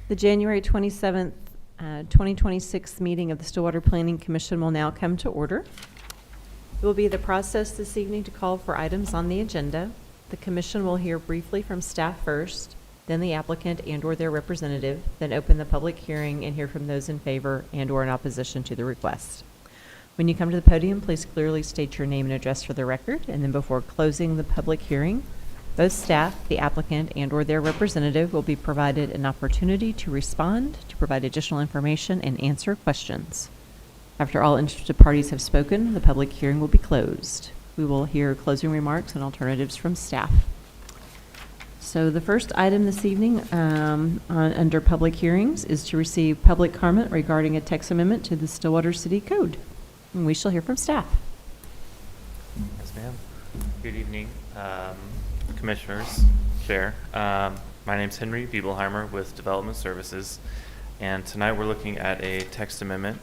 The January 27th, 2026 meeting of the Stillwater Planning Commission will now come to order. It will be the process this evening to call for items on the agenda. The commission will hear briefly from staff first, then the applicant and/or their representative, then open the public hearing and hear from those in favor and/or in opposition to the request. When you come to the podium, please clearly state your name and address for the record, and then before closing the public hearing, both staff, the applicant, and/or their representative will be provided an opportunity to respond, to provide additional information, and answer questions. After all interested parties have spoken, the public hearing will be closed. We will hear closing remarks and alternatives from staff. So the first item this evening under public hearings is to receive public comment regarding a text amendment to the Stillwater City Code. And we shall hear from staff. Yes, ma'am. Good evening, Commissioners, Chair. My name is Henry Biebelheimer with Development Services, and tonight we're looking at a text amendment.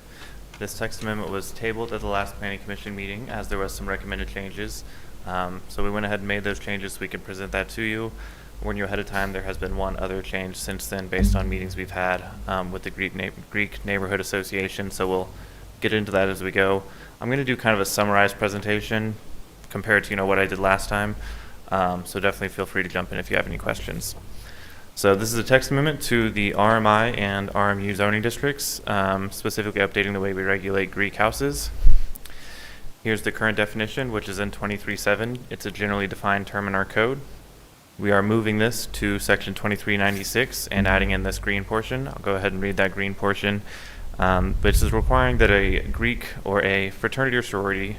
This text amendment was tabled at the last Planning Commission meeting as there was some recommended changes. So we went ahead and made those changes so we can present that to you. Warn you ahead of time, there has been one other change since then based on meetings we've had with the Greek Neighborhood Association, so we'll get into that as we go. I'm going to do kind of a summarized presentation compared to what I did last time, so definitely feel free to jump in if you have any questions. So this is a text amendment to the RMI and RMU zoning districts, specifically updating the way we regulate Greek houses. Here's the current definition, which is in 23.7. It's a generally defined term in our code. We are moving this to section 2396 and adding in this green portion. I'll go ahead and read that green portion. Which is requiring that a Greek or a fraternity or sorority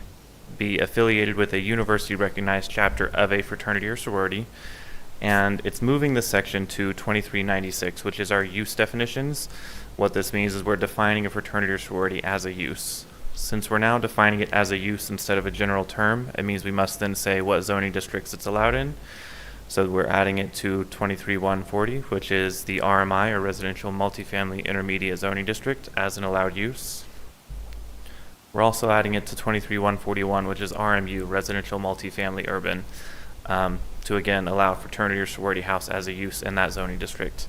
be affiliated with a university recognized chapter of a fraternity or sorority. And it's moving this section to 2396, which is our use definitions. What this means is we're defining a fraternity or sorority as a use. Since we're now defining it as a use instead of a general term, it means we must then say what zoning districts it's allowed in. So we're adding it to 23.140, which is the RMI, or Residential Multifamily Intermediate Zoning District, as an allowed use. We're also adding it to 23.141, which is RMU, Residential Multifamily Urban, to again allow fraternity or sorority house as a use in that zoning district.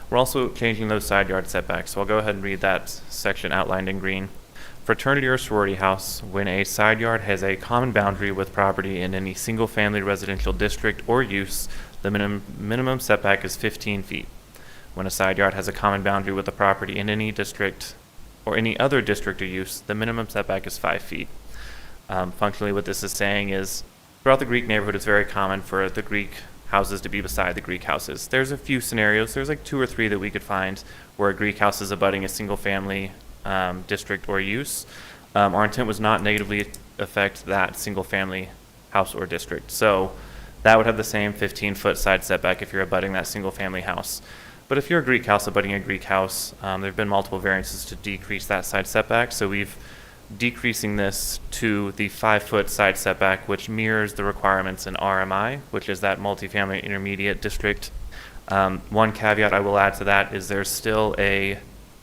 We're also changing those side yard setbacks, so I'll go ahead and read that section outlined in green. Fraternity or sorority house when a side yard has a common boundary with property in any single-family residential district or use, the minimum setback is 15 feet. When a side yard has a common boundary with a property in any district or any other district or use, the minimum setback is 5 feet. Functionally, what this is saying is throughout the Greek neighborhood, it's very common for the Greek houses to be beside the Greek houses. There's a few scenarios. There's like 2 or 3 that we could find where a Greek house is abutting a single-family district or use. Our intent was not negatively affect that single family house or district. So that would have the same 15-foot side setback if you're abutting that single family house. But if you're a Greek house abutting a Greek house, there have been multiple variances to decrease that side setback. So we've decreasing this to the 5-foot side setback, which mirrors the requirements in RMI, which is that multifamily intermediate district. One caveat I will add to that is there's still a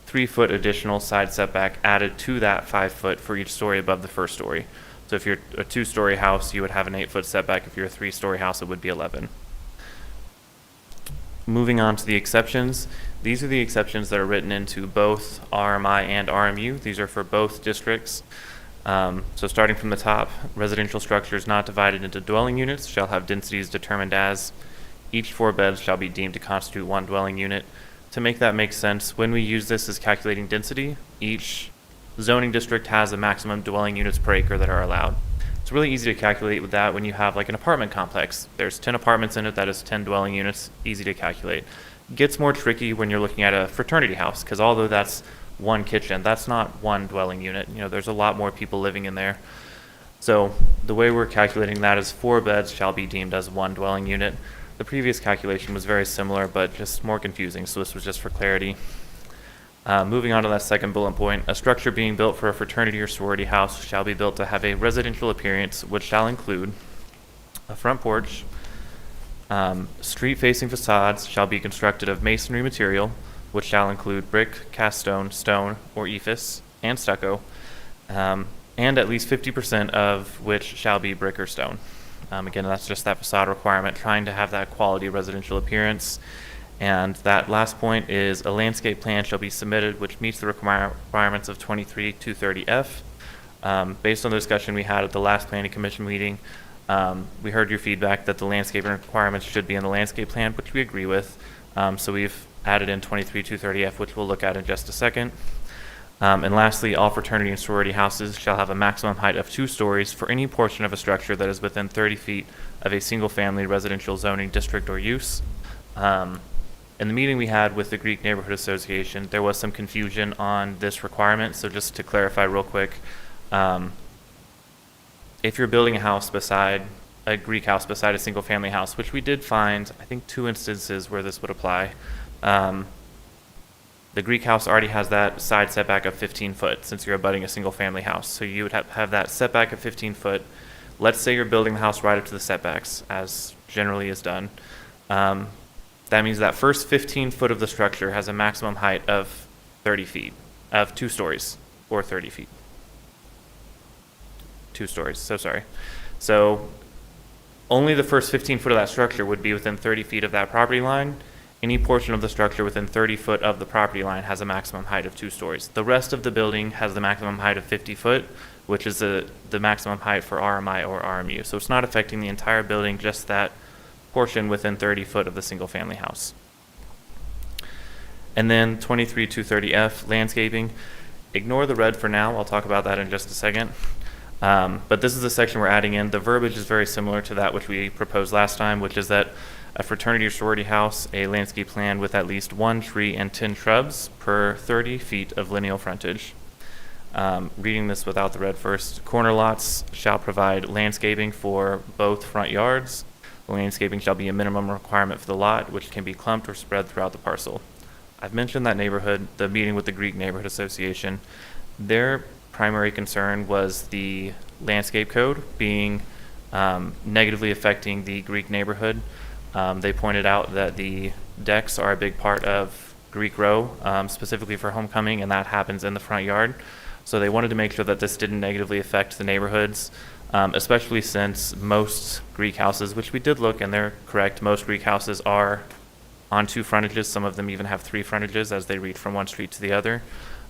3-foot additional side setback added to that 5-foot for each story above the first story. So if you're a 2-story house, you would have an 8-foot setback. If you're a 3-story house, it would be 11. Moving on to the exceptions. These are the exceptions that are written into both RMI and RMU. These are for both districts. So starting from the top, residential structures not divided into dwelling units shall have densities determined as each 4 beds shall be deemed to constitute 1 dwelling unit. To make that make sense, when we use this as calculating density, each zoning district has a maximum dwelling units per acre that are allowed. It's really easy to calculate with that when you have like an apartment complex. There's 10 apartments in it, that is 10 dwelling units, easy to calculate. It gets more tricky when you're looking at a fraternity house, because although that's 1 kitchen, that's not 1 dwelling unit. There's a lot more people living in there. So the way we're calculating that is 4 beds shall be deemed as 1 dwelling unit. The previous calculation was very similar, but just more confusing, so this was just for clarity. Moving on to that second bullet point, a structure being built for a fraternity or sorority house shall be built to have a residential appearance, which shall include a front porch, street-facing facades shall be constructed of masonry material, which shall include brick, cast stone, stone, or ephes, and stucco, and at least 50% of which shall be brick or stone. Again, that's just that facade requirement, trying to have that quality residential appearance. And that last point is a landscape plan shall be submitted which meets the requirements of 23-230F. Based on the discussion we had at the last planning commission meeting, we heard your feedback that the landscaping requirements should be in the landscape plan, which we agree with. So we've added in 23-230F, which we'll look at in just a second. And lastly, all fraternity and sorority houses shall have a maximum height of 2 stories for any portion of a structure that is within 30 feet of a single-family residential zoning district or use. In the meeting we had with the Greek Neighborhood Association, there was some confusion on this requirement. So just to clarify real quick, if you're building a house beside a Greek house beside a single-family house, which we did find, I think, 2 instances where this would apply. The Greek house already has that side setback of 15 foot since you're abutting a single-family house. So you would have that setback of 15 foot. Let's say you're building the house right up to the setbacks, as generally is done. That means that first 15 foot of the structure has a maximum height of 30 feet, of 2 stories, or 30 feet. 2 stories, so sorry. So only the first 15 foot of that structure would be within 30 feet of that property line. Any portion of the structure within 30 foot of the property line has a maximum height of 2 stories. The rest of the building has the maximum height of 50 foot, which is the maximum height for RMI or RMU. So it's not affecting the entire building, just that portion within 30 foot of the single family house. And then 23-230F, landscaping. Ignore the red for now. I'll talk about that in just a second. But this is the section we're adding in. The verbiage is very similar to that which we proposed last time, which is that a fraternity or sorority house, a landscape plan with at least 1 tree and 10 shrubs per 30 feet of lineal frontage. Reading this without the red first. Corner lots shall provide landscaping for both front yards. The landscaping shall be a minimum requirement for the lot, which can be clumped or spread throughout the parcel. I've mentioned that neighborhood, the meeting with the Greek Neighborhood Association. Their primary concern was the landscape code being negatively affecting the Greek neighborhood. They pointed out that the decks are a big part of Greek Row, specifically for homecoming, and that happens in the front yard. So they wanted to make sure that this didn't negatively affect the neighborhoods, especially since most Greek houses, which we did look, and they're correct, most Greek houses are on 2 frontages. Some of them even have 3 frontages as they reach from one street to the other.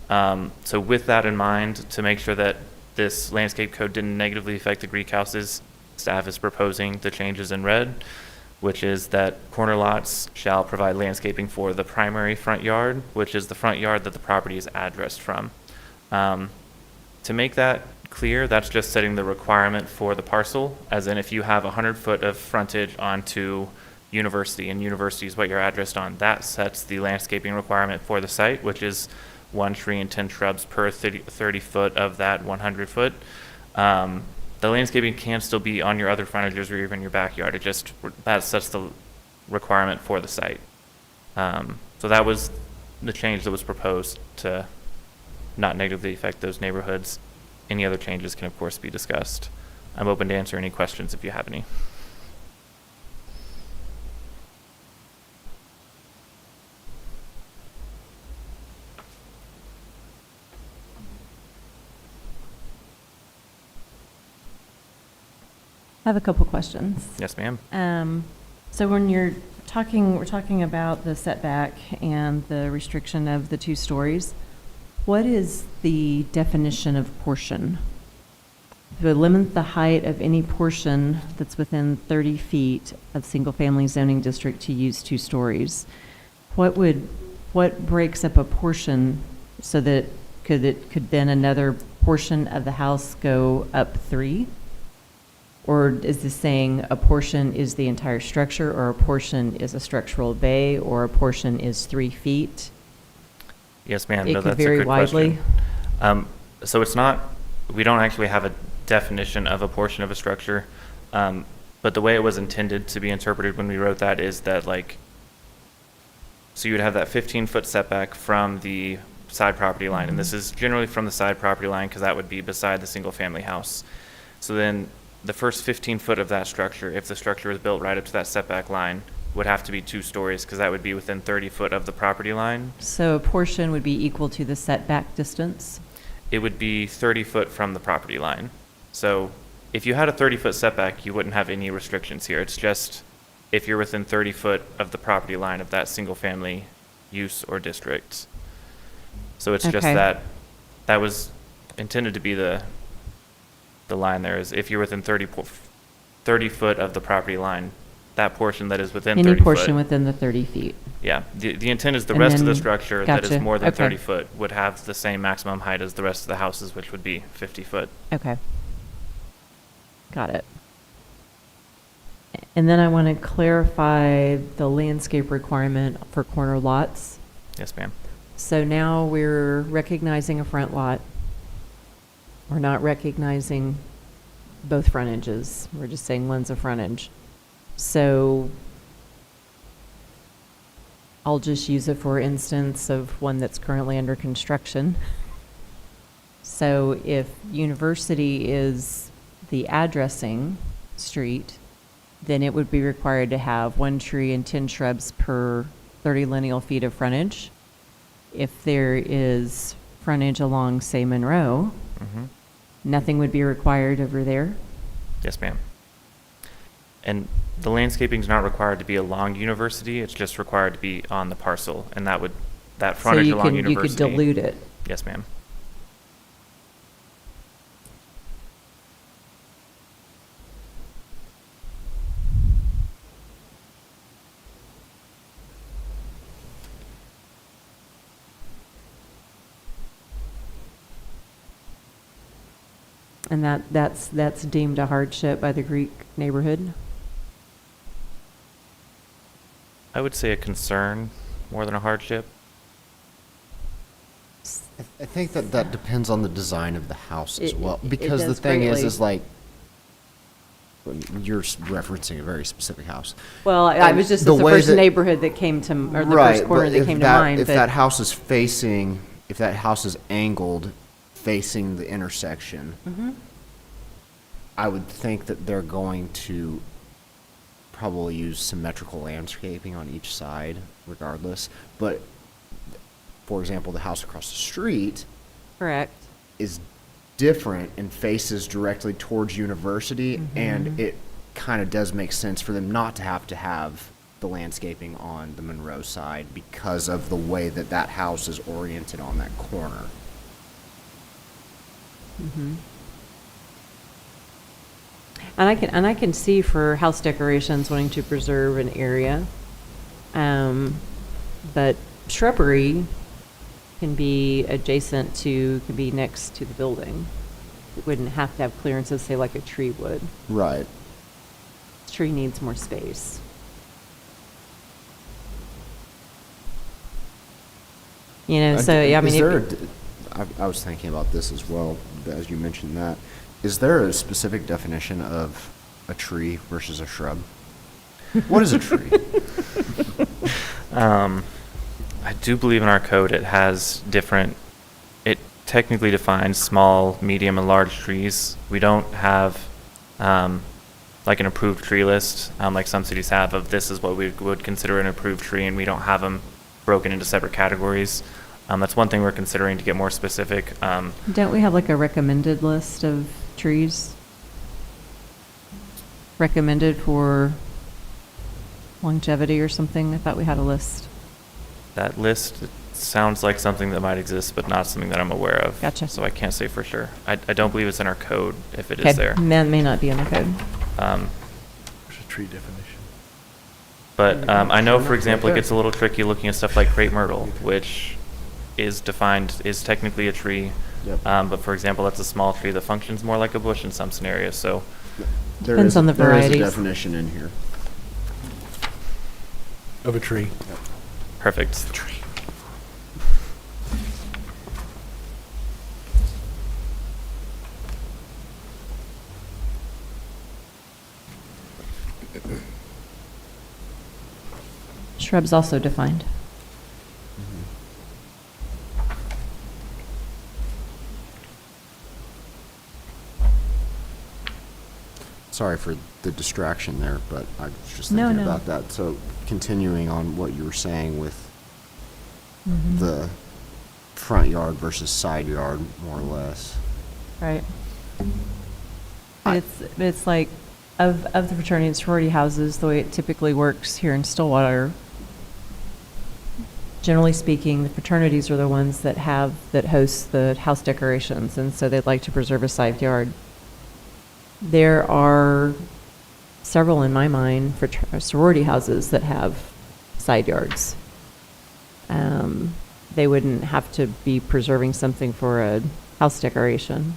So with that in mind, to make sure that this landscape code didn't negatively affect the Greek houses, staff is proposing the changes in red, which is that corner lots shall provide landscaping for the primary front yard, which is the front yard that the property is addressed from. To make that clear, that's just setting the requirement for the parcel, as in if you have 100 foot of frontage onto University, and University is what you're addressed on, that sets the landscaping requirement for the site, which is 1 tree and 10 shrubs per 30 foot of that 100 foot. The landscaping can still be on your other frontages or even your backyard. It just, that sets the requirement for the site. So that was the change that was proposed to not negatively affect those neighborhoods. Any other changes can, of course, be discussed. I'm open to answer any questions if you have any. I have a couple questions. Yes, ma'am. So when we're talking about the setback and the restriction of the 2 stories. What is the definition of portion? To limit the height of any portion that's within 30 feet of single-family zoning district to use 2 stories. What breaks up a portion so that could then another portion of the house go up 3? Or is this saying a portion is the entire structure, or a portion is a structural bay, or a portion is 3 feet? Yes, ma'am. It No, could that's a vary good widely. question. So it's not, we don't actually have a definition of a portion of a structure, but the way it was intended to be interpreted when we wrote that is that, like, so you would have that 15-foot setback from the side property line, and this is generally from the side property line because that would be beside the single-family house. So then the first 15 foot of that structure, if the structure is built right up to that setback line, would have to be 2 stories because that would be within 30 foot of the property line. So a portion would be equal to the setback distance? It would be 30 foot from the property line. So if you had a 30-foot setback, you wouldn't have any restrictions here. It's just if you're within 30 foot of the property line of that single-family use or district. So it's just Okay. that was intended to be the line there, is if you're within 30 foot of the property line, that portion that is within 30 Any foot. portion within the 30 feet. Yeah, the intent is the And rest of the then- structure that is gotcha. more than Okay. 30 foot would have the same maximum height as the rest of the houses, which would be 50 foot. Okay. Got it. And then I want to clarify the landscape requirement for corner lots. Yes, ma'am. So now we're recognizing a front lot. We're not recognizing both frontages. We're just saying one's a frontage. So I'll just use it for instance of one that's currently under construction. So if University is the addressing street, then it would be required to have 1 tree and 10 shrubs per 30 lineal feet of frontage. If there is frontage along, say, Monroe, Mm-hmm. nothing would be required over there? Yes, ma'am. And the landscaping is not required to be along University, it's just required to be on the parcel, and that frontage So along you University. could dilute it. Yes, ma'am. And that's deemed a hardship by the Greek neighborhood? I would say a concern more than a hardship. I think that depends on the design of the house as It- well. it Because the does thing greatly. is like, you're referencing a very specific house. Well, I And was just, the it's the way first that- neighborhood that came to, or the Right, first corner but that if came to mind, If that but, house is facing, if that house is angled, facing the intersection, Mhm. I would think that they're going to probably use symmetrical landscaping on each side regardless. But, for example, the house across the street correct. is different and faces directly towards University, and it kind of does make sense for them not to have the landscaping on the Monroe side because of the way that that house is oriented on that corner. And I can see for house decorations wanting to preserve an area. But shrubbery can be adjacent to, can be next to the building. It wouldn't have to have clearances, say like a tree would. Right. Tree needs more space. You know, so, yeah, I mean, Is there if- I was thinking about this as well, as you mentioned that. Is there a specific definition of a tree versus a shrub? What is a tree? I do believe in our code it has different, it technically defines small, medium, and large trees. We don't have like an approved tree list, like some cities have, of this is what we would consider an approved tree, and we don't have them broken into separate categories. That's one thing we're considering to get more specific. don't we have like a recommended list of trees? Recommended for longevity or something? I thought we had a list. That list sounds like something that might exist, but not something that I'm aware of. Gotcha. So I can't say for sure. I don't believe it's in our code if it Okay, is there. may not be in the code. There's a tree definition. But I know, for example, it gets a little tricky looking at stuff like crepe myrtle, which is defined, is technically a tree. Yep. But for example, that's a small tree that functions more like a bush in some scenarios. So There Depends is- on the There is varieties. a definition in here. Of a tree. perfect. Tree. Shrubs also defined. Sorry for the distraction there, but I was just No, thinking no. about that. So continuing on what you were saying with Mhm. the front yard versus side yard, more or less. Right. I- It's like, Of the fraternity and sorority houses, the way it typically works here in Stillwater, generally speaking, the fraternities are the ones that host the house decorations, and so they'd like to preserve a side yard. There are several, in my mind, sorority houses that have side yards. They wouldn't have to be preserving something for a house decoration.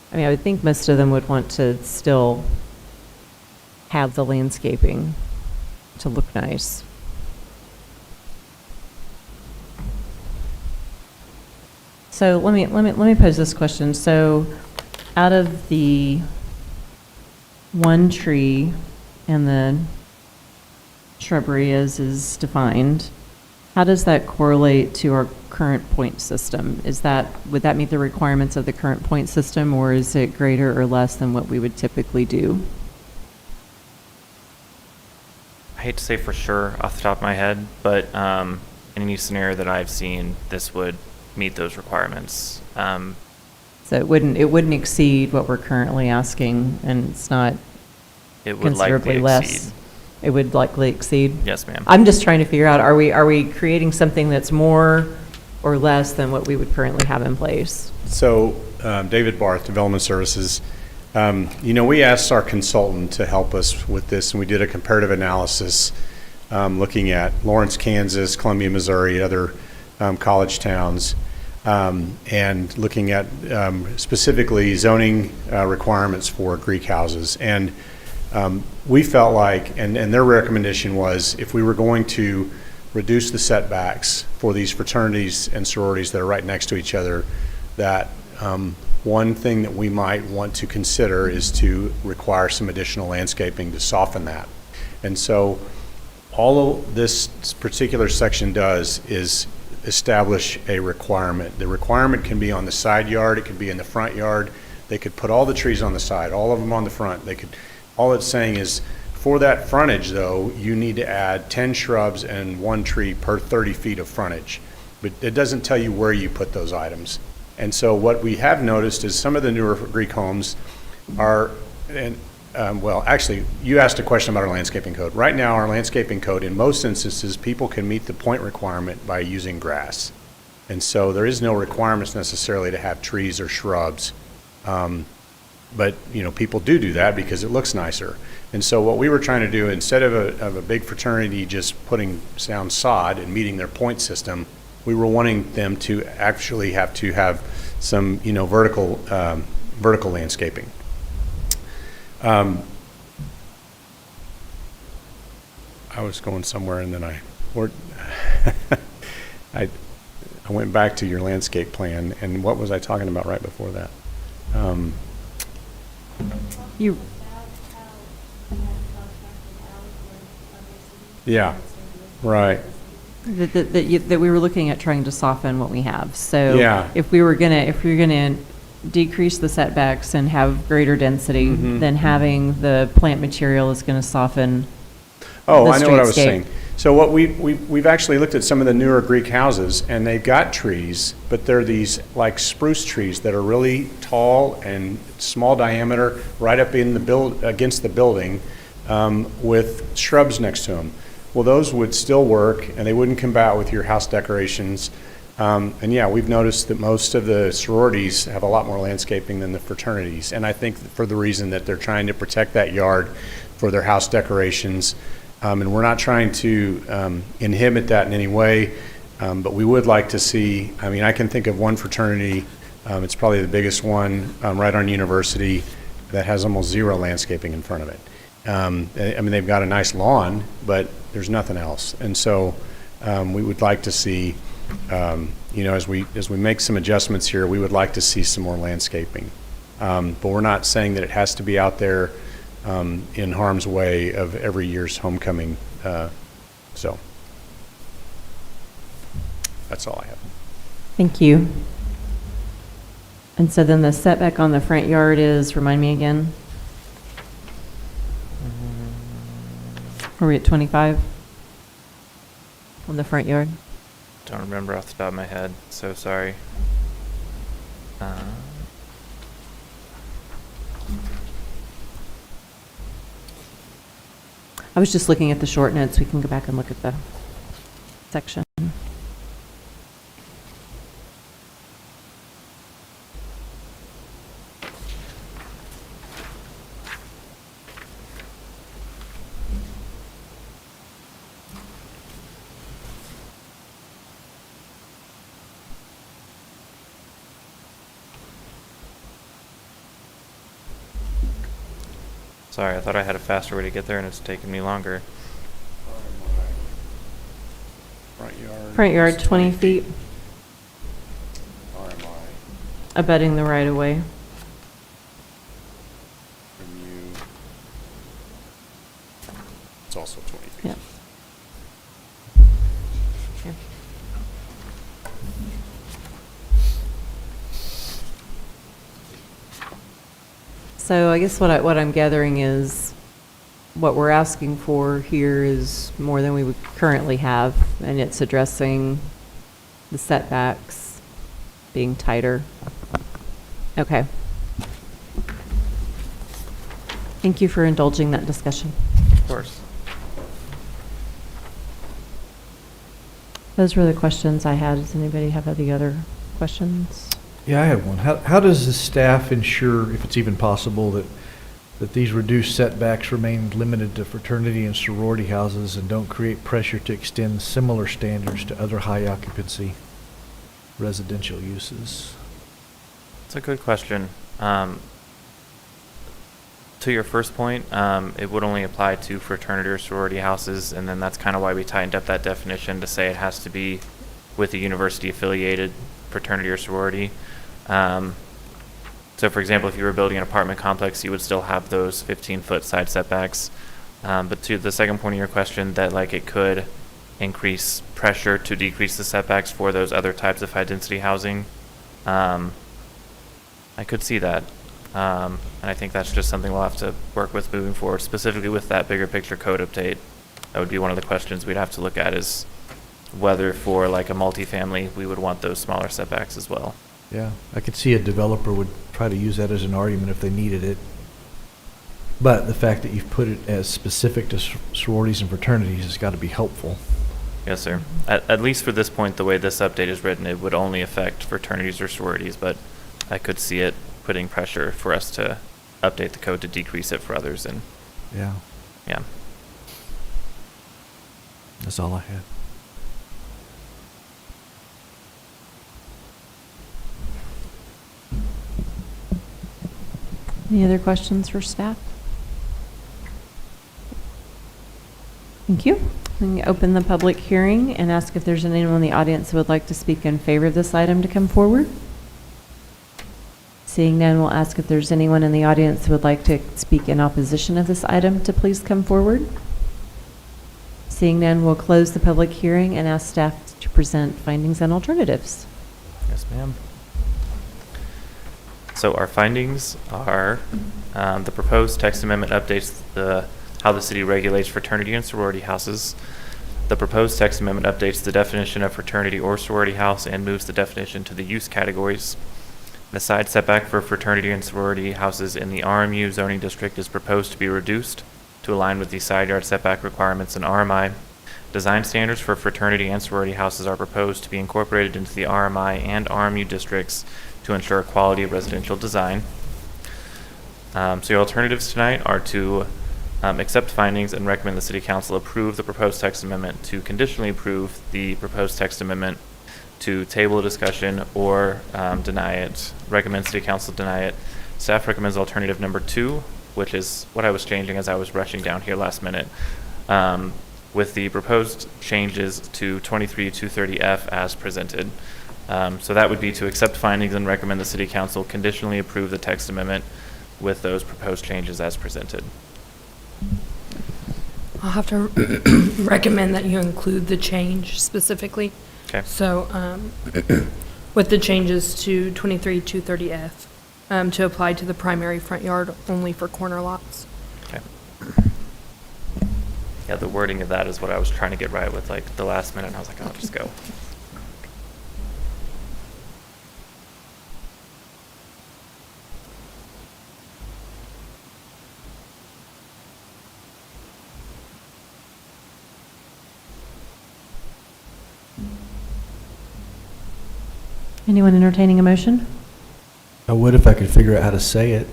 I mean, I would think most of them would want to still have the landscaping to look nice. So let me pose this question. So out of the one tree and the shrubbery as is defined, how does that correlate to our current point system? Would that meet the requirements of the current point system, or is it greater or less than what we would typically do? I hate to say for sure off the top of my head, but in any scenario that I've seen, this would meet those requirements. So it wouldn't exceed what we're currently asking, and it's not It would considerably likely less. exceed. It would likely exceed? Yes, ma'am. I'm just trying to figure out, are we creating something that's more or less than what we would currently have in place? So, David Barth, Development Services. We asked our consultant to help us with this, and we did a comparative analysis looking at Lawrence, Kansas, Columbia, Missouri, other college towns, and looking at specifically zoning requirements for Greek houses. And we felt like, and their recommendation was, if we were going to reduce the setbacks for these fraternities and sororities that are right next to each other, that one thing that we might want to consider is to require some additional landscaping to soften that. And so all of this particular section does is establish a requirement. The requirement can be on the side yard, it could be in the front yard. They could put all the trees on the side, all of them on the front. All it's saying is, for that frontage though, you need to add 10 shrubs and 1 tree per 30 feet of frontage. But it doesn't tell you where you put those items. And so what we have noticed is some of the newer Greek homes are, actually, you asked a question about our landscaping code. Right now, our landscaping code, in most instances, people can meet the point requirement by using grass. And so there is no requirements necessarily to have trees or shrubs. But people do that because it looks nicer. And so what we were trying to do, instead of a big fraternity just putting down sod and meeting their point system, we were wanting them to actually have some vertical landscaping. I was going somewhere and then I went back to your landscape plan, and what was I talking about right before that? Yeah, right. That we were looking at trying to soften what we have. So Yeah. if you're gonna decrease the setbacks and have greater density, then having the plant material is gonna soften Oh, the I know what I was streetscape. saying. So what we've actually looked at some of the newer Greek houses, and they've got trees, but they're these like spruce trees that are really tall and small diameter, right up in against the building, with shrubs next to them. Well, those would still work, and they wouldn't combat with your house decorations. And yeah, we've noticed that most of the sororities have a lot more landscaping than the fraternities, and I think for the reason that they're trying to protect that yard for their house decorations. And we're not trying to inhibit that in any way, but we would like to see, I can think of one fraternity, it's probably the biggest one right on University, that has almost zero landscaping in front of it. They've got a nice lawn, but there's nothing else. And so we would like to see, as we make some adjustments here, we would like to see some more landscaping. But we're not saying that it has to be out there in harm's way of every year's homecoming. So that's all I have. Thank you. And so then the setback on the front yard is, remind me again? Are we at 25 on the front yard? Don't remember off the top of my head, so sorry. I was just looking at the short notes. We can go back and look at the section. Sorry, I thought I had a faster way to get there and it's taking me longer. Front yard, 20 feet, RMI abutting the right of way. from you. It's also 20 feet. Yep. Okay. So I guess what I'm gathering is what we're asking for here is more than we would currently have, and it's addressing the setbacks being tighter. Okay. Thank you for indulging that discussion. Of course. Those were the questions I had. Does anybody have any other questions? Yeah, I have one. How does the staff ensure, if it's even possible, that these reduced setbacks remain limited to fraternity and sorority houses and don't create pressure to extend similar standards to other high occupancy residential uses? It's a good question. To your first point, it would only apply to fraternity or sorority houses, and then that's kind of why we tightened up that definition to say it has to be with a university-affiliated fraternity or sorority. So, for example, if you were building an apartment complex, you would still have those 15-foot side setbacks. But to the second point of your question, that like it could increase pressure to decrease the setbacks for those other types of high-density housing, I could see that. And I think that's just something we'll have to work with moving forward, specifically with that bigger picture code update. That would be one of the questions we'd have to look at, is whether for like a multifamily, we would want those smaller setbacks as well. Yeah, I could see a developer would try to use that as an argument if they needed it. But the fact that you've put it as specific to sororities and fraternities has got to be helpful. Yes, sir. At least for this point, the way this update is written, it would only affect fraternities or sororities, but I could see it putting pressure for us to update the code to decrease it for others. And Yeah, yeah. that's all I had. Any other questions for staff? Thank you. I'm going to open the public hearing and ask if there's anyone in the audience who would like to speak in favor of this item to come forward. Seeing none, we'll ask if there's anyone in the audience who would like to speak in opposition of this item to please come forward. Seeing none, we'll close the public hearing and ask staff to present findings and alternatives. Yes, ma'am. So our findings are the proposed text amendment updates how the city regulates fraternity and sorority houses. The proposed text amendment updates the definition of fraternity or sorority house and moves the definition to the use categories. The side setback for fraternity and sorority houses in the RMU zoning district is proposed to be reduced to align with the side yard setback requirements in RMI. Design standards for fraternity and sorority houses are proposed to be incorporated into the RMI and RMU districts to ensure quality of residential design. So your alternatives tonight are to accept findings and recommend the City Council approve the proposed text amendment, to conditionally approve the proposed text amendment, to table a discussion, or deny it. Recommend City Council deny it. Staff recommends alternative number 2, which is what I was changing as I was rushing down here last minute, with the proposed changes to 23-230F as presented. So that would be to accept findings and recommend the City Council conditionally approve the text amendment with those proposed changes as presented. I'll have to recommend that you include the change specifically. Okay. So with the changes to 23-230F to apply to the primary front yard only for corner lots. Okay. Yeah, the wording of that is what I was trying to get right with, like the last minute. I was like, I'll just go. Anyone entertaining a motion? I would if I could figure out how to say it.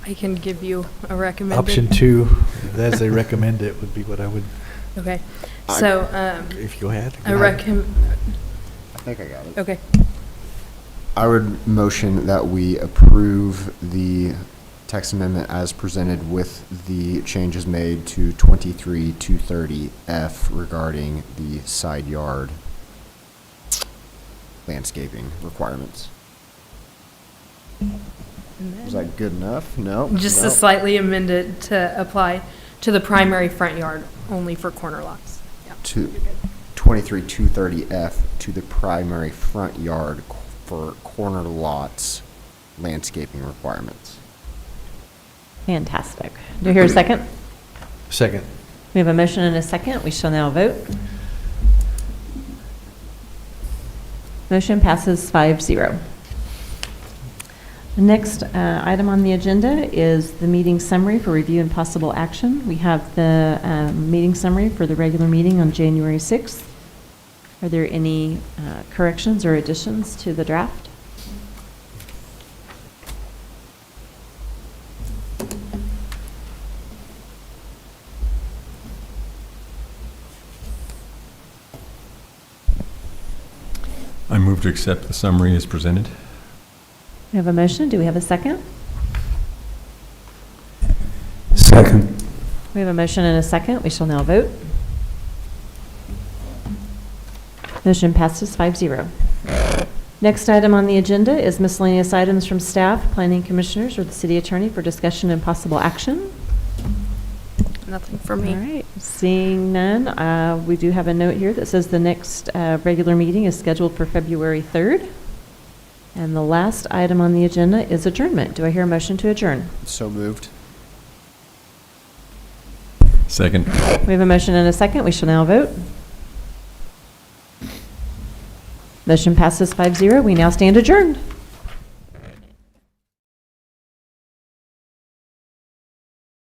I can give you a recommended. Option 2, as they recommend it, would be what I would, Okay, so, if you go ahead. I recommend, I think I got it. okay, I would motion that we approve the text amendment as presented with the changes made to 23-230F regarding the side yard landscaping requirements. Was that good enough? No? just No. to slightly amend it to apply to the primary front yard only for corner lots. Yeah, To you're good. 23-230F to the primary front yard for corner lots landscaping requirements. Fantastic. Do I hear a second? Second. We have a motion and a second. We shall now vote. Motion passes 5-0. The next item on the agenda is the meeting summary for review and possible action. We have the meeting summary for the regular meeting on January 6th. Are there any corrections or additions to the draft? I move to accept the summary as presented. We have a motion. Do we have a second? Second. We have a motion and a second. We shall now vote. Motion passes 5-0. Next item on the agenda is miscellaneous items from staff, planning commissioners, or the city attorney for discussion and possible action. Nothing for All me. right, seeing none, we do have a note here that says the next regular meeting is scheduled for February 3rd. And the last item on the agenda is adjournment. Do I hear a motion to adjourn? So moved. Second. We have a motion and a second. We shall now vote. Motion passes 5-0. We now stand adjourned.